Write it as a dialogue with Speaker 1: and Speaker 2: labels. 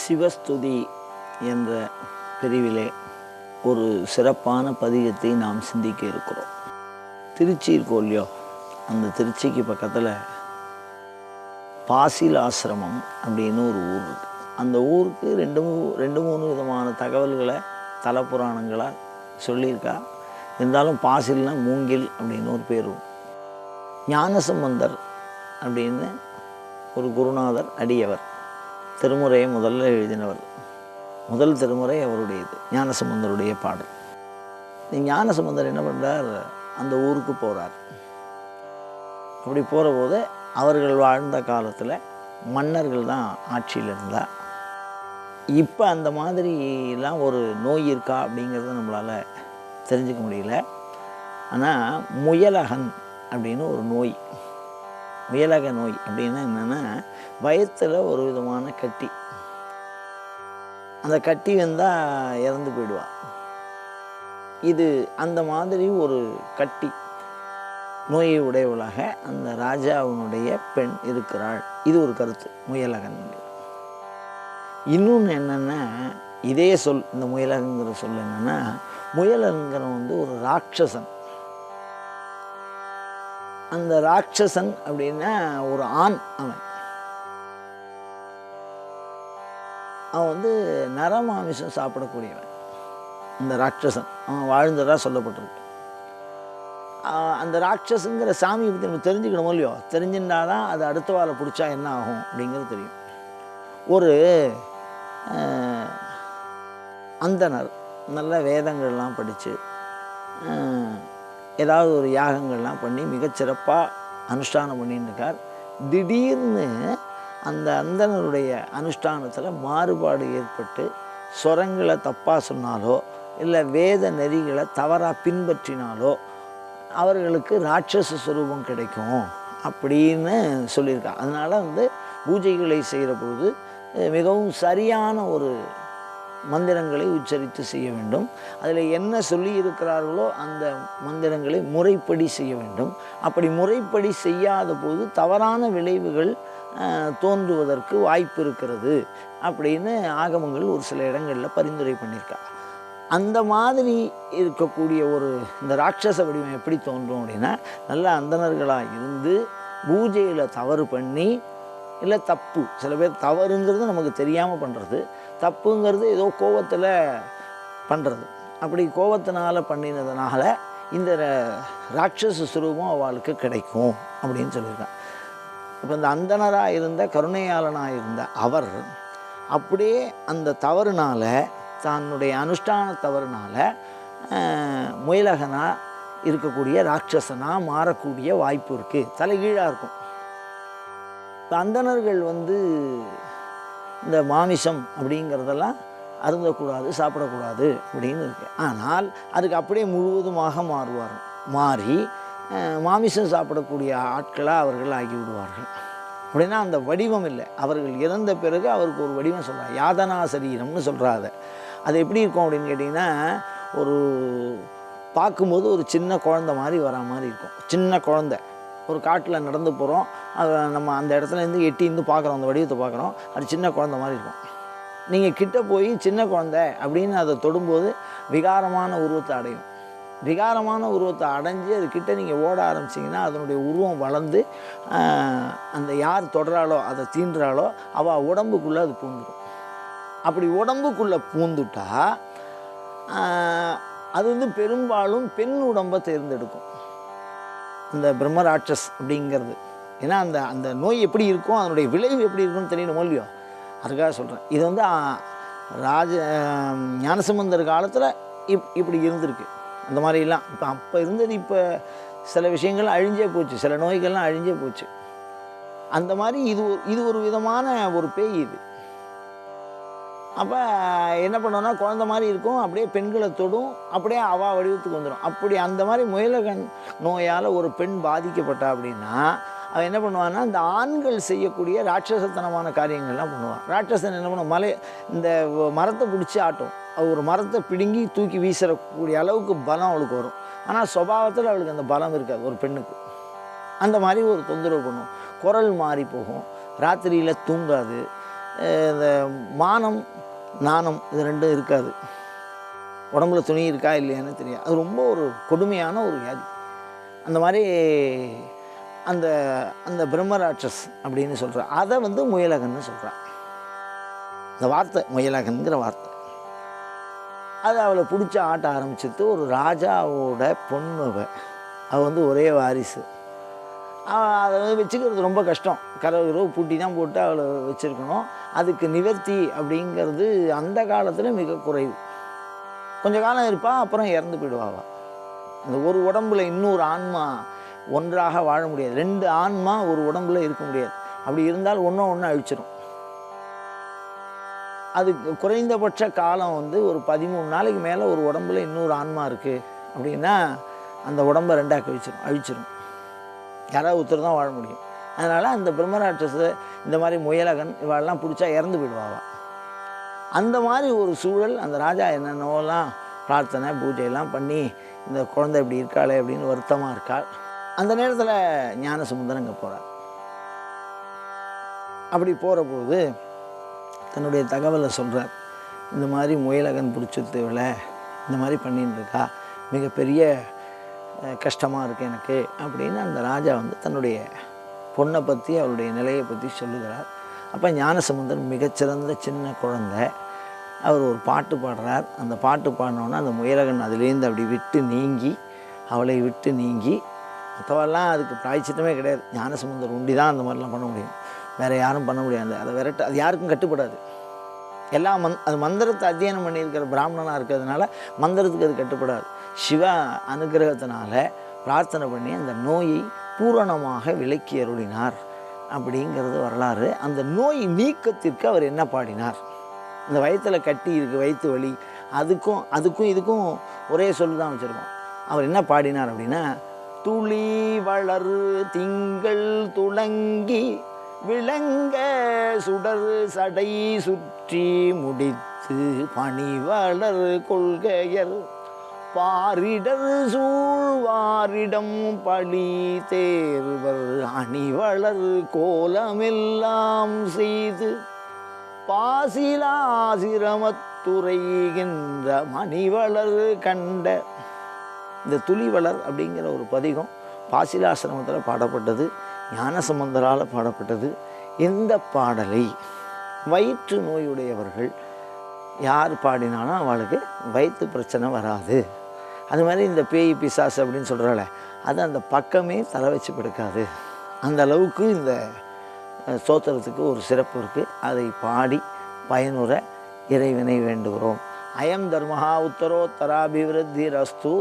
Speaker 1: சிவஸ்துதி என்ற பிரிவிலே ஒரு சிறப்பான பதிகத்தை நாம் சிந்திக்க இருக்கிறோம். திருச்சி இருக்கோல்லையோ, அந்த திருச்சிக்கு பக்கத்தில் பாசில் ஆசிரமம் அப்படின்னு ஒரு ஊர் இருக்குது. அந்த ஊருக்கு ரெண்டு மூணு விதமான தகவல்களை தலப்புராணங்களாக சொல்லியிருக்கா. இருந்தாலும் பாசில்னா மூங்கில் அப்படின்னு ஒரு பேர். ஞானசம்பந்தர் அப்படின்னு ஒரு குருநாதர் அடியவர், திருமுறையை முதல்ல எழுதினவர். முதல் திருமுறை அவருடையது, ஞானசம்பந்தருடைய பாடல். ஞானசம்பந்தர் என்ன பண்ணுறார், அந்த ஊருக்கு போகிறார். அப்படி போகிற போது அவர்கள் வாழ்ந்த காலத்தில் மன்னர்கள் தான் ஆட்சியில் இருந்தால். இப்போ அந்த மாதிரிலாம் ஒரு நோய் இருக்கா அப்படிங்கிறத நம்மளால் தெரிஞ்சுக்க முடியல. ஆனால் முயலகன் அப்படின்னு ஒரு நோய், முயலக நோய் அப்படின்னா என்னென்னா, வயத்தில் ஒரு விதமான கட்டி, அந்த கட்டி வந்தால் இறந்து போயிடுவாள். இது அந்த மாதிரி ஒரு கட்டி நோயை உடையவளாக அந்த ராஜாவினுடைய பெண் இருக்கிறாள். இது ஒரு கருத்து முயலகன். இன்னொன்று என்னென்னா, இதே சொல், இந்த முயலகங்கிற சொல் என்னென்னா, முயலகங்கிறவன் ஒரு ராட்சசன். அந்த ராட்சசன் அப்படின்னா ஒரு ஆண். அவன் நரமாமிசம் சாப்பிடக்கூடியவன். இந்த ராட்சசன் அவன் வாழ்ந்ததாக சொல்லப்பட்டிருக்கு. அந்த ராட்சசங்கிற சாமியை பற்றி நம்ம தெரிஞ்சுக்கணுமோ இல்லையோ, தெரிஞ்சுட்டாதான் அது அடுத்த வாழை பிடிச்சா என்ன ஆகும் அப்படிங்கிறது தெரியும். ஒரு அந்தனர் நல்ல வேதங்கள்லாம் படித்து ஏதாவது ஒரு யாகங்கள்லாம் பண்ணி மிகச்சிறப்பாக அனுஷ்டானம் பண்ணின்னு இருக்கார். திடீர்னு அந்த அந்தனருடைய அனுஷ்டானத்தில் மாறுபாடு ஏற்பட்டு சொரங்களை தப்பாக சொன்னாலோ இல்லை வேத நெறிகளை தவறாக பின்பற்றினாலோ அவர்களுக்கு ராட்சச ஸ்வரூபம் கிடைக்கும் அப்படின்னு சொல்லியிருக்கா. அதனால் பூஜைகளை செய்கிற பொழுது மிகவும் சரியான ஒரு மந்திரங்களை உச்சரித்து செய்ய வேண்டும். அதில் என்ன சொல்லி இருக்கிறார்களோ அந்த மந்திரங்களை முறைப்படி செய்ய வேண்டும். அப்படி முறைப்படி செய்யாத போது தவறான விளைவுகள் தோன்றுவதற்கு வாய்ப்பு இருக்கிறது அப்படின்னு ஆகமங்கள் ஒரு சில இடங்களில் பரிந்துரை பண்ணியிருக்கா. அந்த மாதிரி இருக்கக்கூடிய இந்த ராட்சச வடிவம் எப்படி தோன்றும் அப்படின்னா, நல்ல அந்தணர்களாக இருந்து பூஜையில் தவறு பண்ணி, இல்லை தப்பு, சில பேர் தவறுங்கிறது நமக்கு தெரியாமல் பண்ணுறது, தப்புங்கிறது ஏதோ கோபத்தில் பண்ணுறது. அப்படி கோபத்தினால் பண்ணினதுனால இந்த ராட்சச சுரூபம் அவளுக்கு கிடைக்கும் அப்படின்னு சொல்லியிருக்கான். இப்போ இந்த அந்தணராக இருந்த கருணையாளனாக இருந்த அவர் அப்படியே அந்த தவறுனால, தன்னுடைய அனுஷ்டான தவறுனால முயலகனாக இருக்கக்கூடிய ராட்சசனாக மாறக்கூடிய வாய்ப்பு இருக்குது. தலைகீழாக இருக்கும். இப்போ அந்தணர்கள் இந்த மாமிசம் அப்படிங்கிறதெல்லாம் அருந்தக்கூடாது, சாப்பிடக்கூடாது அப்படின்னு இருக்கு. ஆனால் அதுக்கு அப்படியே முழுவதுமாக மாறி மாமிசம் சாப்பிடக்கூடிய ஆட்களாக அவர்கள் ஆகிவிடுவார்கள். அப்படின்னா அந்த வடிவம் இல்லை, அவர்கள் இறந்த பிறகு அவருக்கு ஒரு வடிவம் சொல்கிறார், யாதனா சரீரம்னு சொல்கிறாங்க. அது எப்படி இருக்கும் அப்படின்னு கேட்டிங்கன்னா, ஒரு பார்க்கும்போது ஒரு சின்ன குழந்தை மாதிரி வர மாதிரி இருக்கும். சின்ன குழந்தை, ஒரு காட்டில் நடந்து போகிறோம், அதை நம்ம அந்த இடத்துலேருந்து எட்டிருந்து பார்க்குறோம், அந்த வடிவத்தை பார்க்குறோம், அது சின்ன குழந்தை மாதிரி இருக்கும். நீங்கள் கிட்ட போய் சின்ன குழந்தை அப்படின்னு அதை தொடும்போது விகாரமான உருவத்தை அடையும். விகாரமான உருவத்தை அடைஞ்சு அது கிட்ட நீங்கள் ஓட ஆரம்பிச்சிங்கன்னா அதனுடைய உருவம் வளர்ந்து அந்த யார் தொடராளோ, அதை தீண்டுறாளோ, அவள் உடம்புக்குள்ளே அது பூந்துடும். அப்படி உடம்புக்குள்ளே பூந்துட்டா அது பெரும்பாலும் பெண் உடம்பை தேர்ந்தெடுக்கும், இந்த பிரம்மராட்சஸ் அப்படிங்கிறது. ஏன்னா அந்த நோய் எப்படி இருக்கும், அதனுடைய விளைவு எப்படி இருக்குன்னு தெரியணுமோ இல்லையோ, அதுக்காக சொல்கிறேன். இது ஞானசம்பந்தர் காலத்தில் இப்படி இருந்திருக்கு. அந்த மாதிரிலாம் இப்போ அப்போ இருந்தது, இப்போ சில விஷயங்கள்லாம் அழிஞ்சே போச்சு, சில நோய்கள்லாம் அழிஞ்சே போச்சு. அந்த மாதிரி இது ஒரு விதமான ஒரு பேய் இது. அப்போ என்ன பண்ணோன்னா, குழந்த மாதிரி இருக்கும், அப்படியே பெண்களை தொடும், அப்படியே அவா வடிவத்துக்கு வந்துடும். அப்படி அந்த மாதிரி முயலகன் நோயால் ஒரு பெண் பாதிக்கப்பட்டா அப்படின்னா அவன் என்ன பண்ணுவான்னா, இந்த ஆண்கள் செய்யக்கூடிய ராட்சசத்தனமான காரியங்கள்லாம் பண்ணுவான். ராட்சசன் என்ன பண்ணுவான், இந்த மரத்தை பிடிச்சி ஆட்டும். ஒரு மரத்தை பிடுங்கி தூக்கி வீசக்கூடிய அளவுக்கு பலம் அவளுக்கு வரும். ஆனால் சுபாவத்தில் அவளுக்கு அந்த பலம் இருக்காது ஒரு பெண்ணுக்கு. அந்த மாதிரி ஒரு தொந்தரவு பண்ணும். குரல் மாறி போகும், ராத்திரியில் தூங்காது, இந்த மானம் நாணம் இது ரெண்டும் இருக்காது, உடம்புல துணி இருக்கா இல்லையான்னு தெரியாது. அது ரொம்ப ஒரு கொடுமையான ஒரு வியாதி. அந்த மாதிரி அந்த அந்த பிரம்மராட்சஸ் அப்படின்னு சொல்கிறான். அதை வந்து முயலகன்னு சொல்கிறான். இந்த வார்த்தை முயலகன்கிற வார்த்தை அது அவளை பிடிச்ச ஆட்ட ஆரம்பிச்சிட்டு. ஒரு ராஜாவோட பொண்ணு அவள் வந்து ஒரே வாரிசு. அதை வந்து வச்சுக்கிறது ரொம்ப கஷ்டம். கதவு பூட்டி தான் போட்டு அவளை வச்சுருக்கணும். அதுக்கு நிவர்த்தி அப்படிங்கிறது அந்த காலத்தில் மிக குறைவு. கொஞ்ச காலம் இருப்பாள், அப்புறம் இறந்து போயிடுவாள். அந்த ஒரு உடம்புல இன்னொரு ஆன்மா ஒன்றாக வாழ முடியாது. 2 ஆன்மா ஒரு உடம்புல இருக்க முடியாது. அப்படி இருந்தால் ஒன்று அழிச்சிடும். அதுக்கு குறைந்தபட்ச காலம் வந்து ஒரு 13 நாளைக்கு மேலே ஒரு உடம்புல இன்னொரு ஆன்மா இருக்குது அப்படின்னா அந்த உடம்பை 2ஆக அழிச்சிடும். யாராவது ஒருத்தர் தான் வாழ முடியும். அதனால் அந்த பிரம்மராட்சஸை இந்த மாதிரி முயலகன் இவாளெல்லாம் பிடிச்சா இறந்து போயிடுவாள். அந்த மாதிரி ஒரு சூழல். அந்த ராஜா என்னென்னலாம் பிரார்த்தனை பூஜையெல்லாம் பண்ணி இந்த குழந்தை இப்படி இருக்காளே அப்படின்னு வருத்தமாக இருக்காள். அந்த நேரத்தில் ஞானசமுந்தரம் அங்கே போகிறார். அப்படி போகிற போது தன்னுடைய தகவலை சொல்கிறார். இந்த மாதிரி முயலகன் பிடிச்சது விலை இந்த மாதிரி பண்ணின்னு இருக்கா, மிகப்பெரிய கஷ்டமாக இருக்குது எனக்கு அப்படின்னு அந்த ராஜா வந்து தன்னுடைய பொண்ணை பற்றி அவருடைய நிலையை பற்றி சொல்லுகிறார். அப்போ ஞானசமுந்தரம் மிகச்சிறந்த சின்ன குழந்தை. அவர் ஒரு பாட்டு பாடுறார். அந்த பாட்டு பாடினோன்னா அந்த முயலகன் அதுலேருந்து அப்படி விட்டு நீங்கி அவளை விட்டு நீங்கி, மற்றவெல்லாம் அதுக்கு பிராய்ச்சித்தமே கிடையாது. ஞானசமுந்தரம் உண்டி தான் அந்த மாதிரிலாம் பண்ண முடியும், வேறு யாரும் பண்ண முடியாது. அதை விரட்ட அது யாருக்கும் கட்டுப்படாது. எல்லாம் அது மந்திரத்தை அத்தியனம் பண்ணியிருக்கிற பிராமணனாக இருக்கிறதுனால மந்திரத்துக்கு அது கட்டுப்படாது. சிவ அனுகிரகத்தினால பிரார்த்தனை பண்ணி அந்த நோயை பூரணமாக விலக்கி அருளினார் அப்படிங்கிறது வரலாறு. அந்த நோய் நீக்கத்திற்கு அவர் என்ன பாடினார்? இந்த வயிற்றில் கட்டி இருக்குது, வயிற்று வலி, அதுக்கும் இதுக்கும் ஒரே சொல்லு தான் வச்சுருக்கோம். அவர் என்ன பாடினார் அப்படின்னா, துளி வளர் திங்கள் துளங்கி விளங்க சுடர் சடை சுற்றி முடித்து பணிவளர் கொள்கையர் பாரிடர் சூழ்வாரிடம் பழி தேர்வர் அணிவளர் கோலமெல்லாம் செய்து பாசிலாசிரமத்துறைகின்ற மணிவளர் கண்ட. இந்த துளிவளர் அப்படிங்கிற ஒரு பதிகம் பாசிலாசிரமத்தில் பாடப்பட்டது, ஞானசம்பந்தரால் பாடப்பட்டது. இந்த பாடலை வயிற்று நோயுடையவர்கள் யார் பாடினாலும் அவளுக்கு வயிற்று பிரச்சனை வராது. அது மாதிரி இந்த பேய் பிசாசு அப்படின்னு சொல்கிறாள், அது அந்த பக்கமே தலை வச்சு படுக்காது. அந்த அளவுக்கு இந்த ஸ்தோத்திரத்துக்கு ஒரு சிறப்பு இருக்குது. அதை பாடி பயனுற இறைவனை வேண்டுகிறோம். அயம் தர்மஹா உத்தரோத்தராபிவிருத்தி ரஸ்து.